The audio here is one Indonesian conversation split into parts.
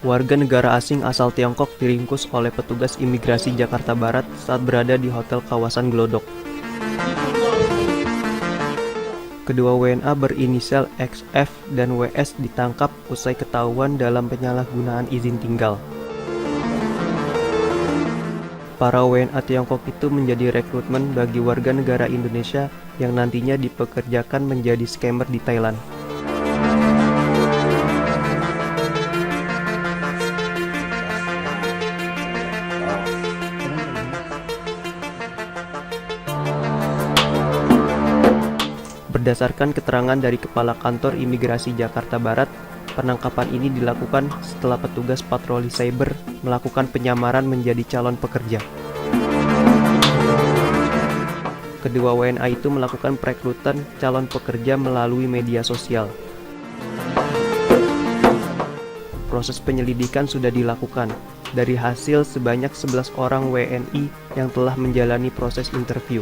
Warga negara asing asal Tiongkok diringkus oleh petugas imigrasi Jakarta Barat saat berada di hotel kawasan Glodok. Kedua WNA berinisial XF dan WS ditangkap usai ketahuan dalam penyalahgunaan izin tinggal. Para WNA Tiongkok itu menjadi rekrutmen bagi warga negara Indonesia yang nantinya dipekerjakan menjadi scammer di Thailand. Berdasarkan keterangan dari Kepala Kantor Imigrasi Jakarta Barat, penangkapan ini dilakukan setelah petugas patroli cyber melakukan penyamaran menjadi calon pekerja. Kedua WNA itu melakukan perekrutan calon pekerja melalui media sosial. Proses penyelidikan sudah dilakukan. Dari hasil sebanyak 11 orang WNI yang telah menjalani proses interview.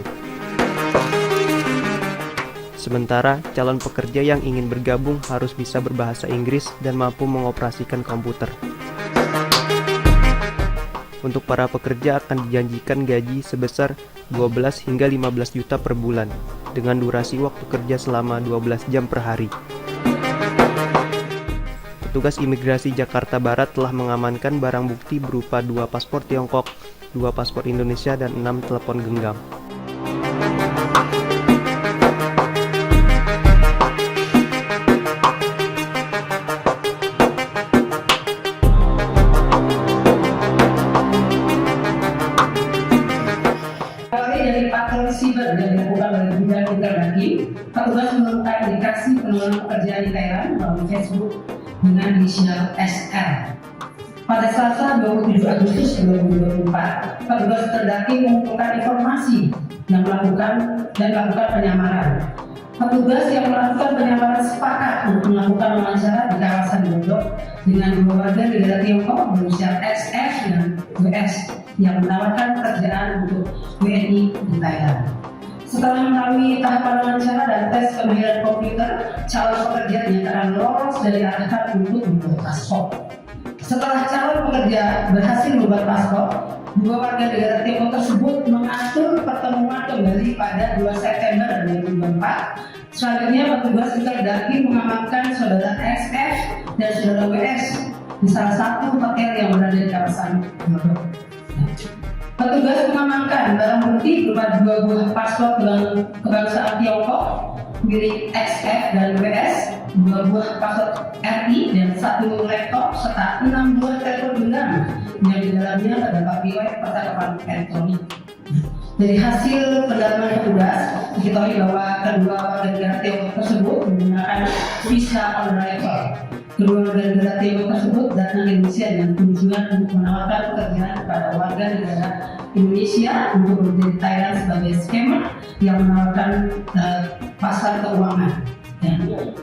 Sementara, calon pekerja yang ingin bergabung harus bisa berbahasa Inggris dan mampu mengoperasikan komputer. Untuk para pekerja akan dijanjikan gaji sebesar 12 hingga 15 juta per bulan, dengan durasi waktu kerja selama 12 jam per hari. Petugas imigrasi Jakarta Barat telah mengamankan barang bukti berupa 2 paspor Tiongkok, 2 paspor Indonesia, dan 6 telepon genggam. Dari patroli siber yang dilakukan oleh Bidang Interdagri, petugas menemukan indikasi penemuan pekerjaan di Thailand melalui Facebook dengan inisial SR. Pada Selasa 27 Agustus 2024, petugas Interdagri mengumpulkan informasi yang melakukan penyamaran. Petugas yang melakukan penyamaran sepakat untuk melakukan wawancara di kawasan Glodok dengan 2 warga negara Tiongkok berinisial XF dan WS yang menawarkan pekerjaan untuk WNI di Thailand. Setelah melalui tahapan wawancara dan tes kemahiran komputer, calon pekerja dinyatakan lolos dari arahan untuk membuat paspor. Setelah calon pekerja berhasil membuat paspor, 2 warga negara Tiongkok tersebut mengatur pertemuan kembali pada 2 September 2024. Selanjutnya, petugas Interdagri mengamankan saudara XF dan saudara WS di salah satu hotel yang berada di kawasan Glodok. Petugas mengamankan barang bukti berupa 2 buah paspor kebangsaan Tiongkok milik XF dan WS, 2 buah paspor RI dan 1 laptop serta 6 buah telepon genggam yang di dalamnya terdapat riwayat percakapan elektronik. Dari hasil pendalaman petugas, diketahui bahwa kedua warga negara Tiongkok tersebut menggunakan visa on arrival. Kedua warga negara Tiongkok tersebut datang ke Indonesia dengan tujuan untuk menawarkan pekerjaan kepada warga negara Indonesia untuk bekerja di Thailand sebagai scammer yang menawarkan pasar keuangan.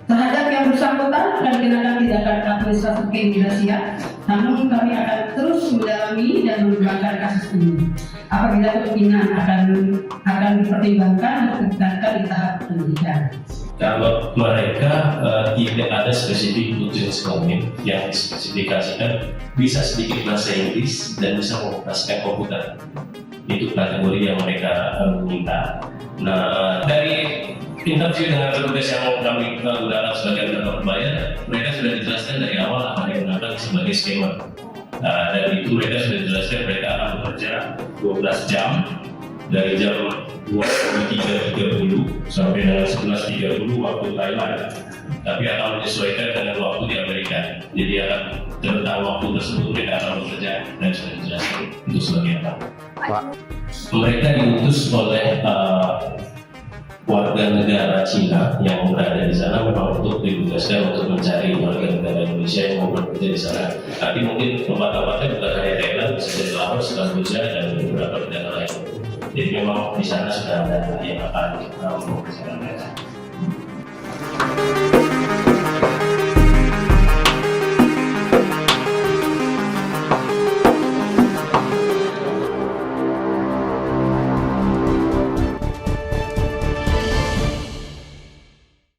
Terhadap yang bersangkutan akan dikenakan tindakan administratif keimigrasian, namun kami akan terus mendalami dan mengembangkan kasus ini. Apabila kemungkinan akan dipertimbangkan untuk ditingkatkan di tahap penyidikan. Kalau mereka tidak ada spesifik jenis kelamin yang dispesifikasikan, bisa sedikit bahasa Inggris dan bisa mengoperasikan komputer. Itu kategori yang mereka minta. Nah, dari interview dengan petugas yang kami gunakan sebagai kantor berbayar, mereka sudah dijelaskan dari awal akan digunakan sebagai scammer. Dan itu mereka sudah dijelaskan mereka akan bekerja 12 jam dari jam 23.30 sampai dengan 11.30 waktu Thailand, tapi akan menyesuaikan dengan waktu di Amerika. Jadi akan tentang waktu tersebut mereka akan bekerja dan sudah dijelaskan itu sebagai apa. Mereka diutus oleh warga negara Cina yang berada di sana memang untuk ditugaskan untuk mencari warga negara Indonesia yang mau bekerja di sana. Tapi mungkin tempat-tempatnya bukan hanya Thailand, bisa jadi Laos, Kamboja, dan beberapa negara lain. Jadi memang di sana sudah ada yang akan mengerjakan mereka.